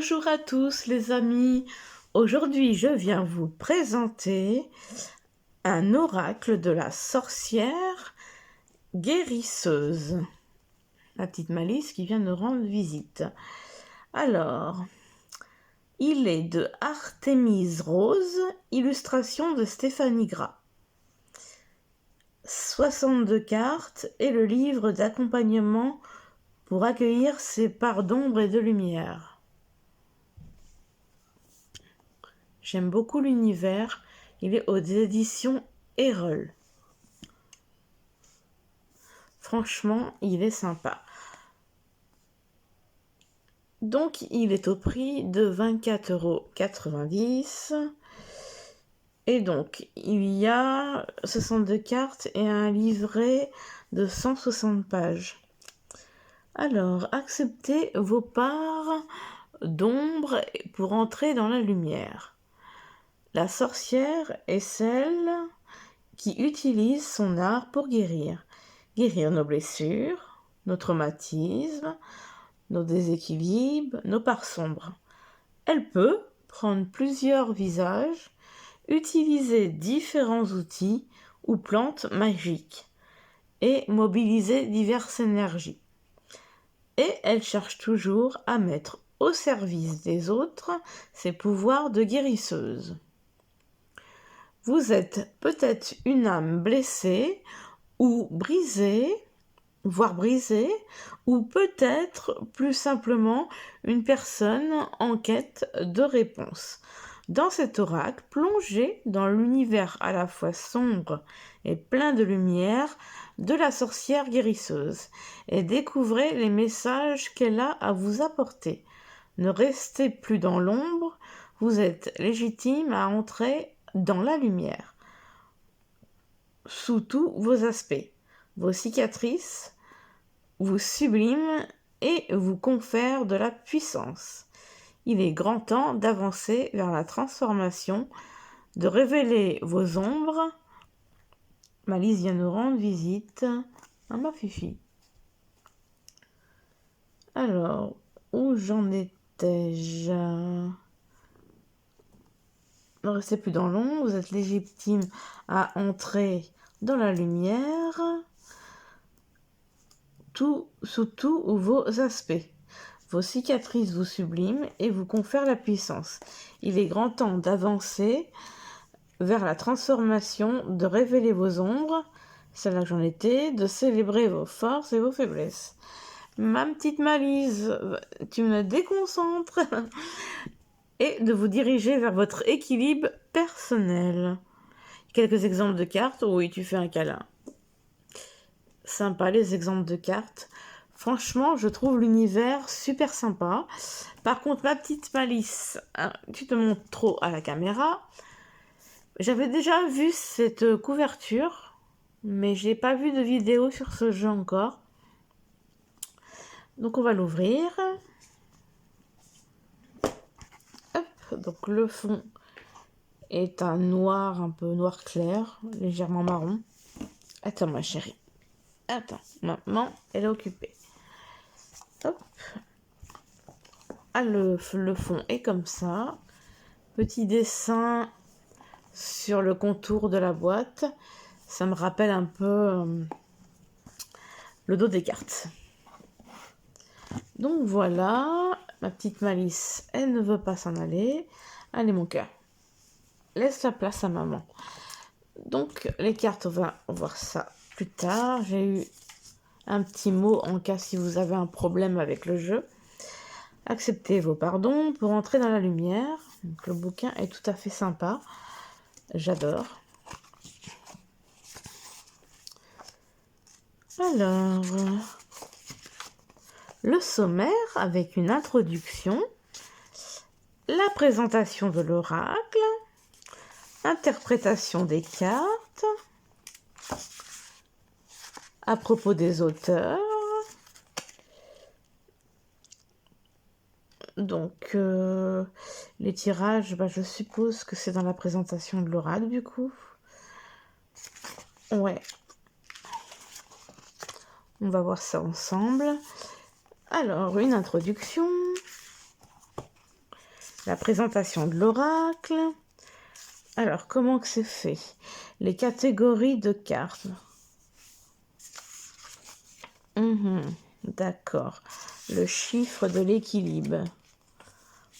Bonjour à tous les amis, aujourd'hui je viens vous présenter un oracle de la sorcière guérisseuse, la petite Malice qui vient nous rendre visite. Alors, il est de Artémise Rose, illustration de Stéphanie Gras. 62 cartes et le livre d'accompagnement pour accueillir ces parts d'ombre et de lumière. J'aime beaucoup l'univers, il est aux éditions Erol. Franchement, il est sympa. Donc, il est au prix de 24,90 €. Et donc, il y a 62 cartes et un livret de 160 pages. Alors, acceptez vos parts d'ombre pour entrer dans la lumière. La sorcière est celle qui utilise son art pour guérir. Guérir nos blessures, nos traumatismes, nos déséquilibres, nos parts sombres. Elle peut prendre plusieurs visages, utiliser différents outils ou plantes magiques et mobiliser diverses énergies. Et elle cherche toujours à mettre au service des autres ses pouvoirs de guérisseuse. Vous êtes peut-être une âme blessée ou brisée, voire brisée, ou peut-être plus simplement une personne en quête de réponse. Dans cet oracle, plongez dans l'univers à la fois sombre et plein de lumière de la sorcière guérisseuse et découvrez les messages qu'elle a à vous apporter. Ne restez plus dans l'ombre, vous êtes légitime à entrer dans la lumière. Sous tous vos aspects, vos cicatrices vous subliment et vous confèrent de la puissance. Il est grand temps d'avancer vers la transformation, de révéler vos ombres. Malice vient nous rendre visite à ma fifi. Alors, où j'en étais-je? Ne restez plus dans l'ombre, vous êtes légitime à entrer dans la lumière, sous tous vos aspects. Vos cicatrices vous subliment et vous confèrent la puissance. Il est grand temps d'avancer vers la transformation, de révéler vos ombres, c'est là que j'en étais, de célébrer vos forces et vos faiblesses. Ma petite Malice, tu me déconcentres et de vous diriger vers votre équilibre personnel. Quelques exemples de cartes. Oui, tu fais un câlin. Sympa les exemples de cartes. Franchement, je trouve l'univers super sympa. Par contre, ma petite Malice, hein, tu te montres trop à la caméra. J'avais déjà vu cette couverture, mais j'ai pas vu de vidéo sur ce jeu encore. Donc on va l'ouvrir. Hop, donc le fond est un noir, un peu noir clair, légèrement marron. Attends ma chérie. Attends, maman, elle est occupée. Hop. Ah, le fond est comme ça. Petit dessin sur le contour de la boîte. Ça me rappelle un peu le dos des cartes. Donc voilà, ma petite Malice, elle ne veut pas s'en aller. Allez mon cœur, laisse la place à maman. Donc les cartes, on va voir ça plus tard. J'ai eu un petit mot en cas si vous avez un problème avec le jeu. Acceptez vos pardons pour entrer dans la lumière. Donc, le bouquin est tout à fait sympa. J'adore. Alors, le sommaire avec une introduction, la présentation de l'oracle, interprétation des cartes, à propos des auteurs. Donc, les tirages, je suppose que c'est dans la présentation de l'oracle, du coup. Ouais. On va voir ça ensemble. Alors, une introduction. la présentation de l'oracle. Alors, comment que c'est fait? Les catégories de cartes. D'accord. Le chiffre de l'équilibre.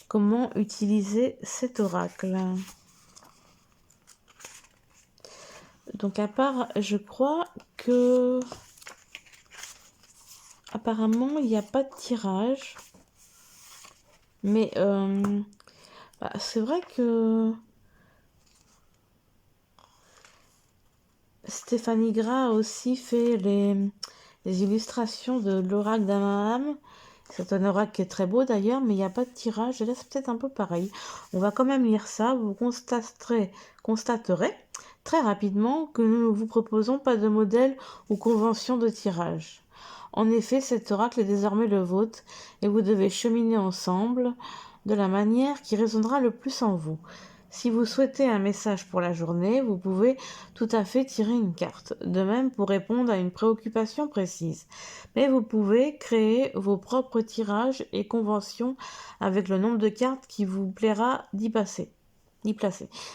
Comment utiliser cet oracle? Donc, je crois que... Apparemment, il n'y a pas de tirage. Mais c'est vrai que Stéphanie Gras a aussi fait les illustrations de l'oracle d'Amaham. C'est un oracle qui est très beau d'ailleurs, mais il n'y a pas de tirage. Et là, c'est peut-être un peu pareil. On va quand même lire ça. Vous constaterez très rapidement que nous ne vous proposons pas de modèle ou convention de tirage. En effet, cet oracle est désormais le vôtre et vous devez cheminer ensemble de la manière qui résonnera le plus en vous. Si vous souhaitez un message pour la journée, vous pouvez tout à fait tirer une carte. De même pour répondre à une préoccupation précise. Mais vous pouvez créer vos propres tirages et conventions avec le nombre de cartes qui vous plaira d'y placer.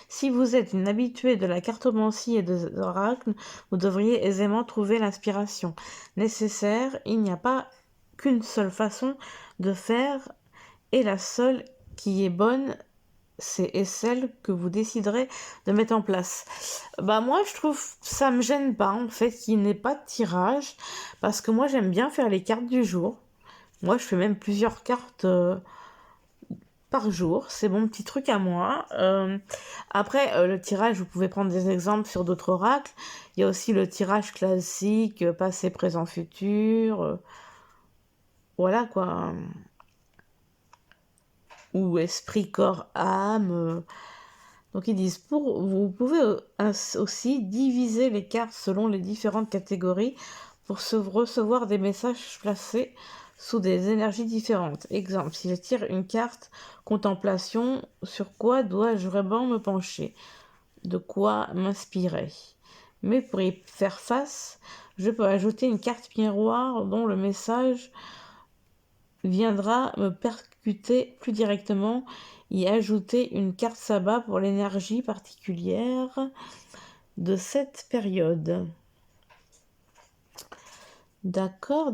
Si vous êtes une habituée de la cartomancie et des oracles, vous devriez aisément trouver l'inspiration nécessaire. Il n'y a pas qu'une seule façon de faire et la seule qui est bonne, c'est celle que vous déciderez de mettre en place. Moi, je trouve ça me gêne pas en fait qu'il n'ait pas de tirage parce que moi j'aime bien faire les cartes du jour. Moi, je fais même plusieurs cartes par jour, c'est mon petit truc à moi. Après, le tirage, vous pouvez prendre des exemples sur d'autres oracles. Il y a aussi le tirage classique, passé, présent, futur. Voilà quoi. Ou esprit, corps, âme. Donc ils disent, vous pouvez aussi diviser les cartes selon les différentes catégories pour recevoir des messages placés sous des énergies différentes. Exemple, si je tire une carte contemplation, sur quoi dois-je vraiment me pencher? De quoi m'inspirer? Mais pour y faire face, je peux ajouter une carte miroir dont le message viendra me percuter plus directement, y ajouter une carte sabbat pour l'énergie particulière de cette période. D'accord.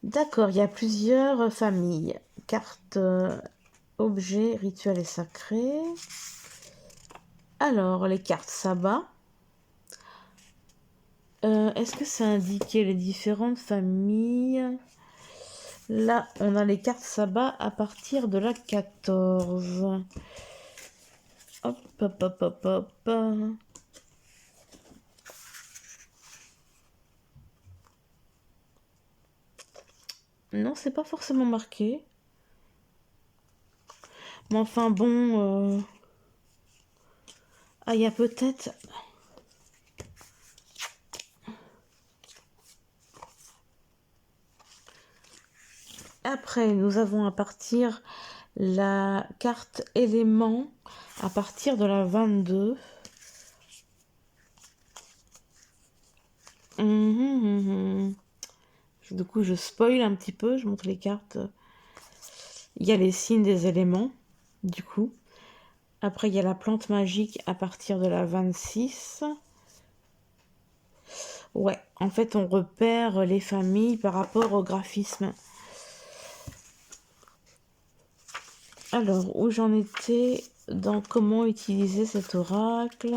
D'accord, il y a plusieurs familles. Cartes, objets, rituels et sacrés. Alors, les cartes sabbat. Est-ce que ça indiquait les différentes familles? Là, on a les cartes sabbat à partir de la 14. Hop. Non, c'est pas forcément marqué. Mais enfin bon... Ah, il y a peut-être... Après, nous avons à partir la carte élément à partir de la 22. Du coup, je spoil un petit peu, je montre les cartes. Il y a les signes des éléments, du coup. Après, il y a la plante magique à partir de la 26. Ouais, en fait, on repère les familles par rapport au graphisme. Alors, où j'en étais dans comment utiliser cet oracle.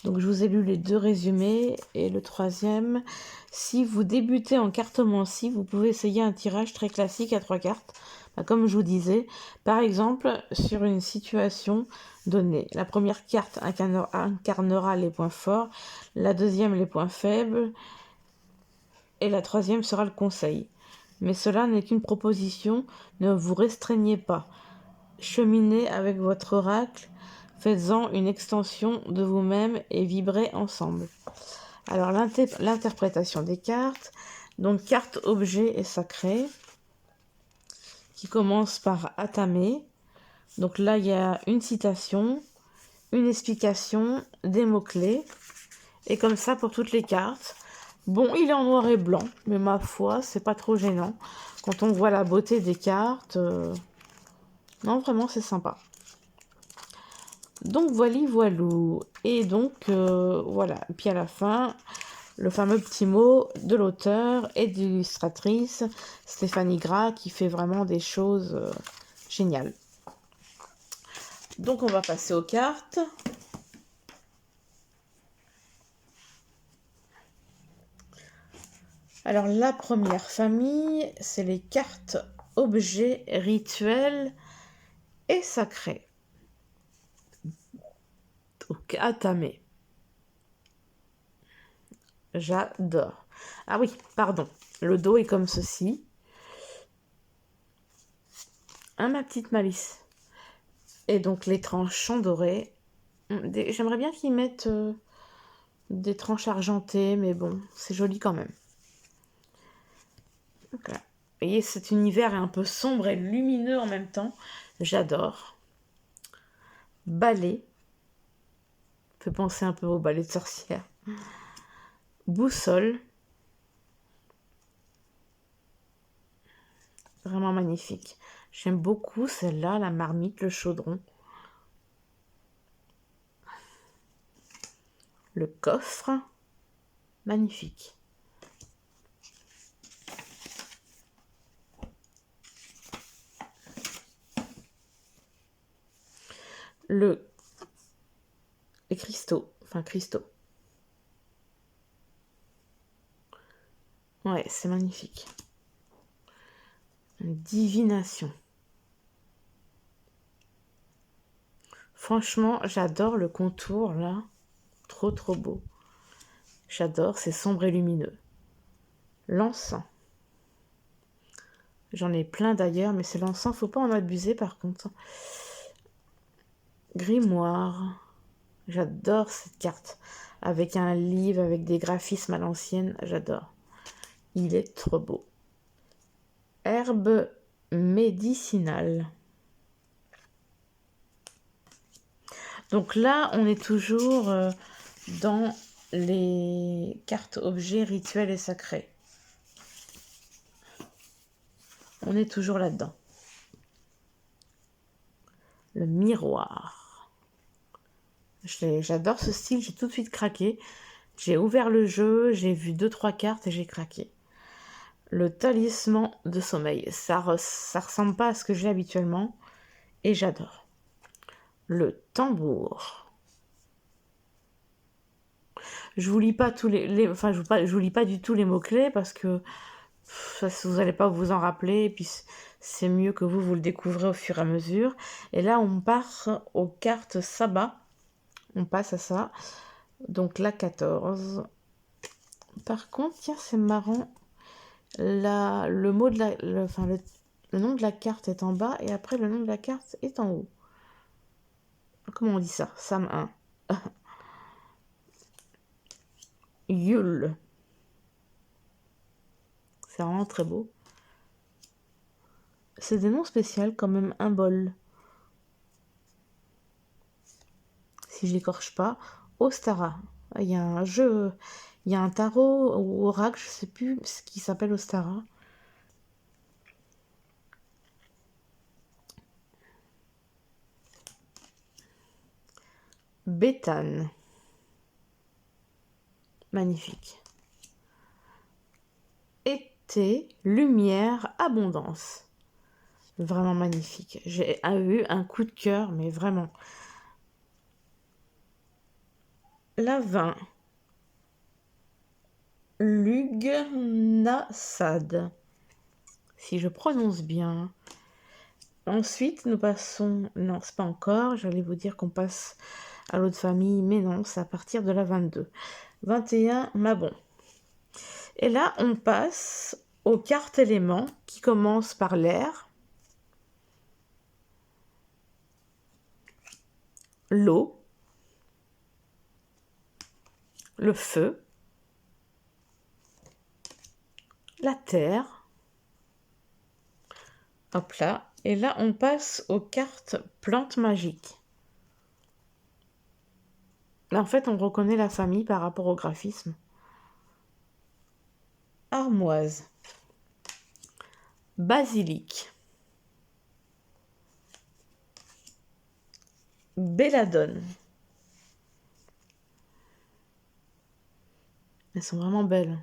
Donc, je vous ai lu les deux résumés. Et le troisième, si vous débutez en cartomancie, vous pouvez essayer un tirage très classique à 3 cartes. Comme je vous disais, par exemple, sur une situation donnée. La première carte incarnera les points forts, la deuxième les points faibles, et la troisième sera le conseil. Mais cela n'est qu'une proposition, ne vous restreignez pas. Cheminez avec votre oracle, faites-en une extension de vous-même et vibrez ensemble. Alors, l'interprétation des cartes. Donc, carte, objet et sacré, qui commence par Atame. Donc là, il y a une citation, une explication, des mots-clés. Et comme ça pour toutes les cartes. Bon, il est en noir et blanc, mais ma foi, c'est pas trop gênant. Quand on voit la beauté des cartes, non, vraiment, c'est sympa. Donc, voilou. Et donc, voilà. Et puis à la fin, le fameux petit mot de l'auteur et de l'illustratrice, Stéphanie Gras, qui fait vraiment des choses géniales. Donc, on va passer aux cartes. Alors, la première famille, c'est les cartes objets, rituels et sacrés. Donc, Atame. J'adore. Ah oui, pardon. Le dos est comme ceci. Ma petite malice. Et donc, les tranchants dorés. J'aimerais bien qu'ils mettent des tranches argentées, mais bon, c'est joli quand même. Donc là, vous voyez, cet univers est un peu sombre et lumineux en même temps. J'adore. Balai. Fait penser un peu au balai de sorcière. Boussole. Vraiment magnifique. J'aime beaucoup celle-là, la marmite, le chaudron. Le coffre. Magnifique. Les cristaux. Enfin, cristaux. Ouais, c'est magnifique. Divination. Franchement, j'adore le contour là. Trop trop beau. J'adore, c'est sombre et lumineux. L'encens. J'en ai plein d'ailleurs, mais c'est l'encens, faut pas en abuser par contre. Grimoire. J'adore cette carte. Avec un livre, avec des graphismes à l'ancienne, j'adore. Il est trop beau. Herbe médicinale. Donc là, on est toujours dans les cartes objets rituels et sacrés. On est toujours là-dedans. Le miroir. J'adore ce style, j'ai tout de suite craqué. J'ai ouvert le jeu, j'ai vu 2-3 cartes et j'ai craqué. Le talisman de sommeil. Ça ressemble pas à ce que j'ai habituellement et j'adore. Le tambour. Je vous lis pas tous enfin je vous lis pas du tout les mots-clés parce que vous n'allez pas vous en rappeler et puis c'est mieux que vous le découvrez au fur et à mesure. Et là on part aux cartes sabbat. On passe à ça. Donc la 14. Par contre, tiens, c'est marrant. Le mot de le nom de la carte est en bas et après le nom de la carte est en haut. Comment on dit ça? Sam 1. Yule. C'est vraiment très beau. C'est des noms spéciaux quand même. Un bol. Si je l'écorche pas. Ostara. Il y a un jeu. Il y a un tarot ou oracle, je sais plus ce qui s'appelle Ostara. Béthane. Magnifique. Été, lumière, abondance. Vraiment magnifique. J'ai eu un coup de cœur, mais vraiment. La 20. Lugnasad. Si je prononce bien. Ensuite, nous passons... Non, c'est pas encore. J'allais vous dire qu'on passe à l'autre famille, mais non, c'est à partir de la 22. 21, Mabon. Et là, on passe aux cartes éléments qui commencent par l'air, l'eau, le feu, la terre. Hop là. Et là, on passe aux cartes plantes magiques. Là, en fait, on reconnaît la famille par rapport au graphisme. armoise, basilic, belladone. Elles sont vraiment belles.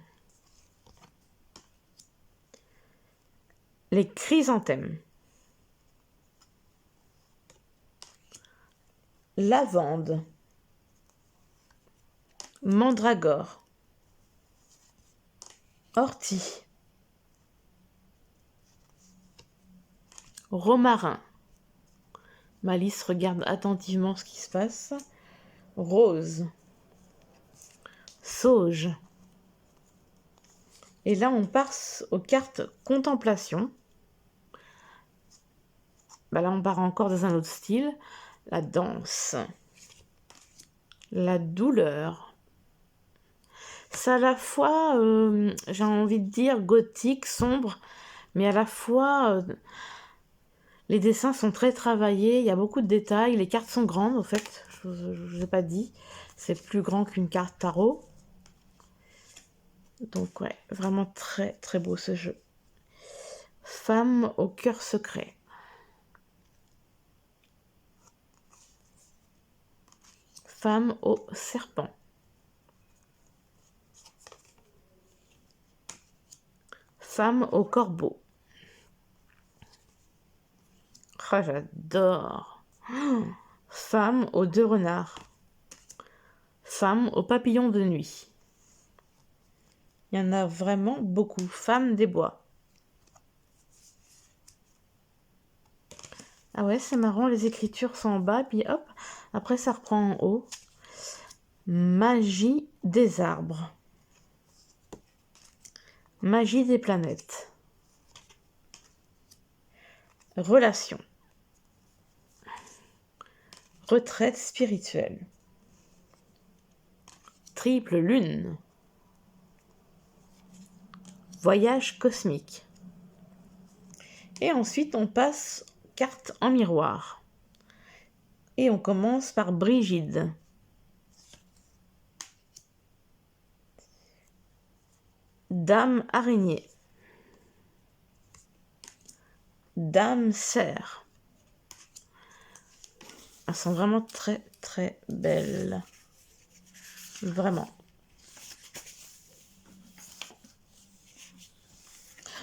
Les chrysanthèmes, lavande, mandragore, ortie, romarin. Malice regarde attentivement ce qui se passe. Rose, sauge. Et là, on passe aux cartes contemplation. Là, on part encore dans un autre style. La danse, la douleur. C'est à la fois, j'ai envie de dire, gothique, sombre, mais à la fois, les dessins sont très travaillés, il y a beaucoup de détails, les cartes sont grandes, en fait, je ne vous ai pas dit, c'est plus grand qu'une carte tarot. Donc ouais, vraiment très très beau ce jeu. Femme au cœur secret. Femme au serpent. Femme au corbeau. Oh, j'adore. Femme aux deux renards. Femme au papillon de nuit. Il y en a vraiment beaucoup. Femme des bois. Ah ouais, c'est marrant, les écritures sont en bas, puis hop, après ça reprend en haut. Magie des arbres. Magie des planètes. Relation. Retraite spirituelle. Triple lune. Voyage cosmique. Et ensuite, on passe carte en miroir. Et on commence par Brigide. Dame araignée. Dame cerf. Elles sont vraiment très très belles. Vraiment.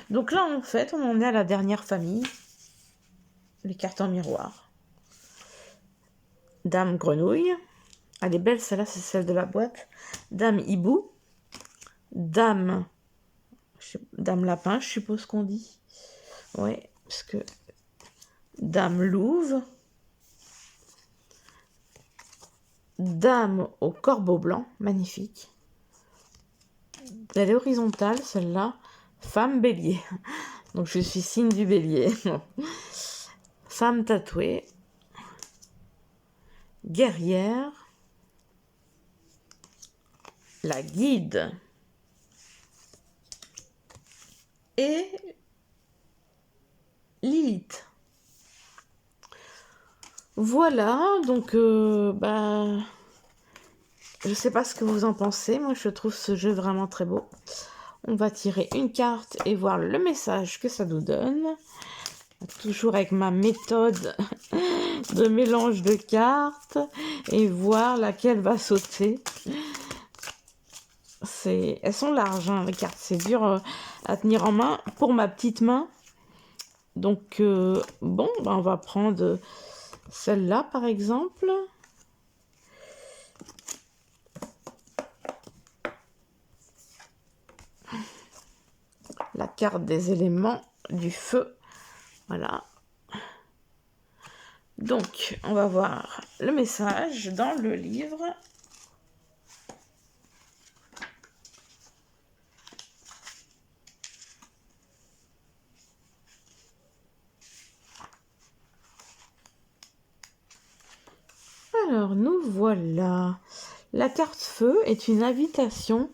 Donc là, en fait, on en est à la dernière famille. Les cartes en miroir. Dame grenouille. Elle est belle, celle-là, c'est celle de la boîte. Dame hibou. Dame lapin, je suppose qu'on dit. Ouais, parce que Dame louve. Dame au corbeau blanc, magnifique. Elle est horizontale, celle-là. Femme bélier. Donc je suis signe du bélier. Femme tatouée. Guerrière. La guide. Et Lilith. Voilà, donc je sais pas ce que vous en pensez. Moi, je trouve ce jeu vraiment très beau. On va tirer une carte et voir le message que ça nous donne. Toujours avec ma méthode de mélange de cartes et voir laquelle va sauter. Elles sont larges, hein, les cartes. C'est dur à tenir en main pour ma petite main. Donc, on va prendre celle-là, par exemple. La carte des éléments du feu. Voilà. Donc, on va voir le message dans le livre. Alors, nous voilà. La carte feu est une invitation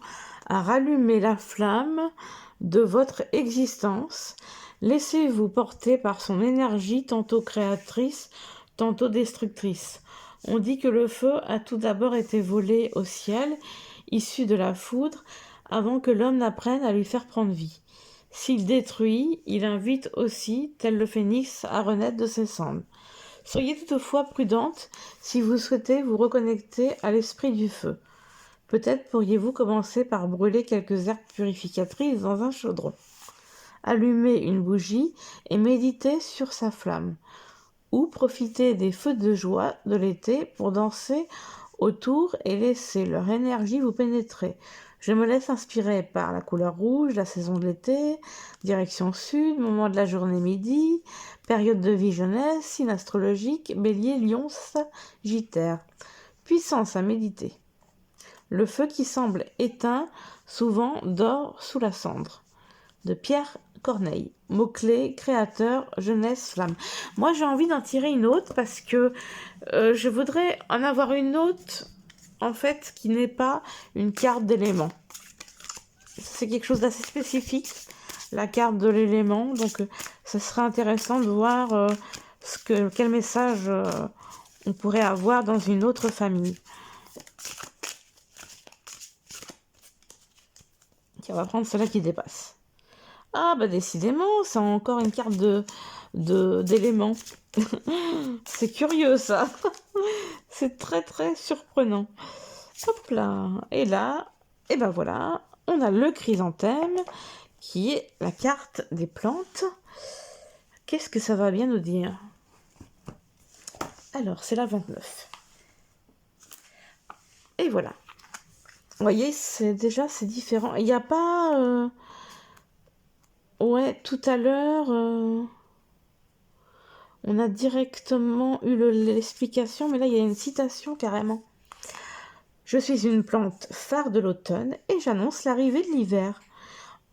à rallumer la flamme de votre existence. Laissez-vous porter par son énergie tantôt créatrice, tantôt destructrice. On dit que le feu a tout d'abord été volé au ciel, issu de la foudre, avant que l'homme n'apprenne à lui faire prendre vie. S'il détruit, il invite aussi, tel le phénix, à renaître de ses cendres. Soyez toutefois prudente si vous souhaitez vous reconnecter à l'esprit du feu. Peut-être pourriez-vous commencer par brûler quelques herbes purificatrices dans un chaudron. Allumez une bougie et méditez sur sa flamme. Ou profitez des feux de joie de l'été pour danser autour et laisser leur énergie vous pénétrer. Je me laisse inspirer par la couleur rouge, la saison de l'été, direction sud, moment de la journée midi, période de vie jeunesse, signe astrologique, bélier, lion, sagittaire. Puissance à méditer. Le feu qui semble éteint souvent dort sous la cendre. De Pierre Corneille. Mots-clés, créateur, jeunesse, flamme. Moi, j'ai envie d'en tirer une autre parce que je voudrais en avoir une autre, en fait, qui n'est pas une carte d'éléments. C'est quelque chose d'assez spécifique, la carte de l'élément. Donc, ça serait intéressant de voir quel message on pourrait avoir dans une autre famille. On va prendre celle-là qui dépasse. Ah bah décidément, c'est encore une carte d'éléments. C'est curieux ça. C'est très très surprenant. Hop là. Et là, et ben voilà, on a le chrysanthème qui est la carte des plantes. Qu'est-ce que ça va bien nous dire? Alors, c'est la 29. Et voilà. Vous voyez, c'est différent. Il n'y a pas... Ouais, tout à l'heure, on a directement eu l'explication, mais là, il y a une citation carrément. Je suis une plante phare de l'automne et j'annonce l'arrivée de l'hiver.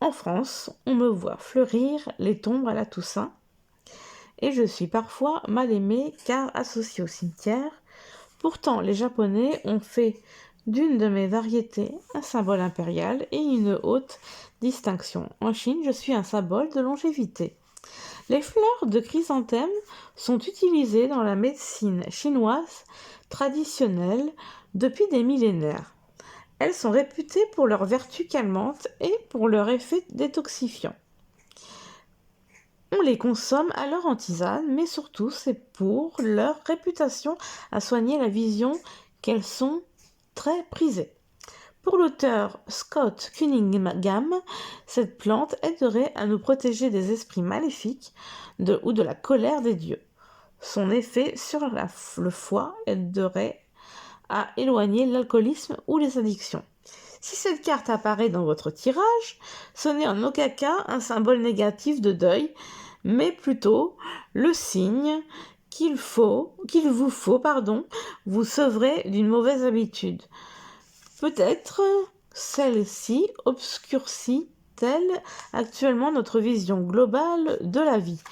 En France, on me voit fleurir les tombes à la Toussaint. Et je suis parfois mal aimée car associée au cimetière. Pourtant, les Japonais ont fait d'une de mes variétés un symbole impérial et une haute distinction. En Chine, je suis un symbole de longévité. Les fleurs de chrysanthème sont utilisées dans la médecine chinoise traditionnelle depuis des millénaires. Elles sont réputées pour leurs vertus calmantes et pour leur effet détoxifiant. On les consomme alors en tisane, mais surtout c'est pour leur réputation à soigner la vision qu'elles sont très prisées. Pour l'auteur Scott Cunningham, cette plante aiderait à nous protéger des esprits maléfiques ou de la colère des dieux. Son effet sur le foie aiderait à éloigner l'alcoolisme ou les addictions. Si cette carte apparaît dans votre tirage, ce n'est en aucun cas un symbole négatif de deuil, mais plutôt le signe qu'il vous faut vous sevrer d'une mauvaise habitude. Peut-être celle-ci obscurcit-elle actuellement notre vision globale de la vie.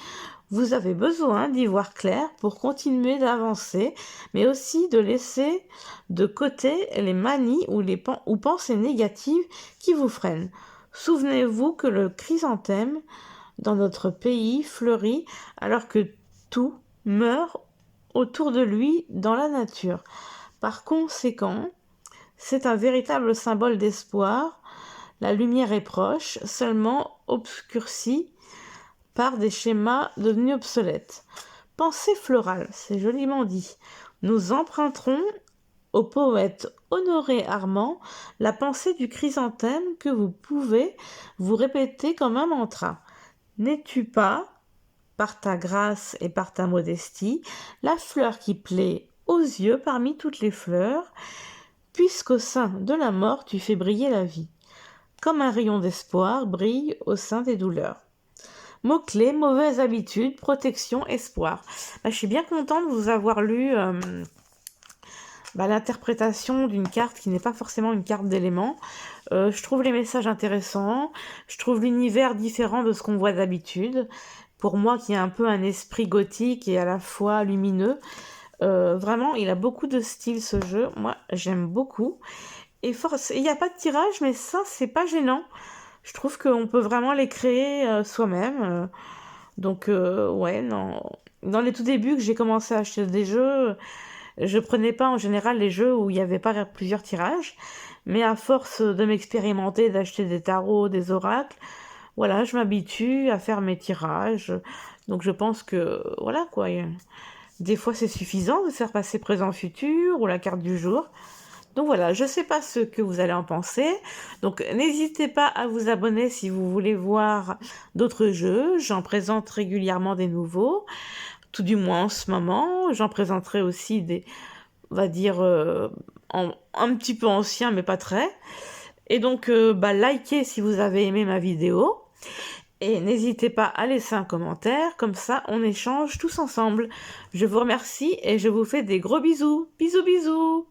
Vous avez besoin d'y voir clair pour continuer d'avancer, mais aussi de laisser de côté les manies ou pensées négatives qui vous freinent. Souvenez-vous que le chrysanthème dans notre pays fleurit alors que tout meurt autour de lui dans la nature. Par conséquent, c'est un véritable symbole d'espoir. La lumière est proche, seulement obscurcie par des schémas devenus obsolètes. Pensée florale, c'est joliment dit. Nous emprunterons au poète Honoré Armand la pensée du chrysanthème que vous pouvez vous répéter comme un mantra. N'es-tu pas, par ta grâce et par ta modestie, la fleur qui plaît aux yeux parmi toutes les fleurs, puisqu'au sein de la mort tu fais briller la vie, comme un rayon d'espoir brille au sein des douleurs. Mots-clés, mauvaise habitude, protection, espoir. Je suis bien contente de vous avoir lu l'interprétation d'une carte qui n'est pas forcément une carte d'éléments. Je trouve les messages intéressants, je trouve l'univers différent de ce qu'on voit d'habitude. Pour moi qui ai un peu un esprit gothique et à la fois lumineux, vraiment il a beaucoup de style ce jeu, moi j'aime beaucoup. Et il n'y a pas de tirage, mais ça c'est pas gênant. Je trouve qu'on peut vraiment les créer soi-même. Donc ouais, non. Dans les tout débuts que j'ai commencé à acheter des jeux, je prenais pas en général les jeux où il n'y avait pas plusieurs tirages. Mais à force de m'expérimenter, d'acheter des tarots, des oracles, voilà, je m'habitue à faire mes tirages. Donc je pense que, voilà quoi, des fois c'est suffisant de faire passer présent futur ou la carte du jour. Donc voilà, je ne sais pas ce que vous allez en penser. Donc n'hésitez pas à vous abonner si vous voulez voir d'autres jeux. J'en présente régulièrement des nouveaux, tout du moins en ce moment. J'en présenterai aussi des, on va dire, un petit peu anciens, mais pas très. Et donc, likez si vous avez aimé ma vidéo. Et n'hésitez pas à laisser un commentaire, comme ça on échange tous ensemble. Je vous remercie et je vous fais des gros bisous. Bisous bisous.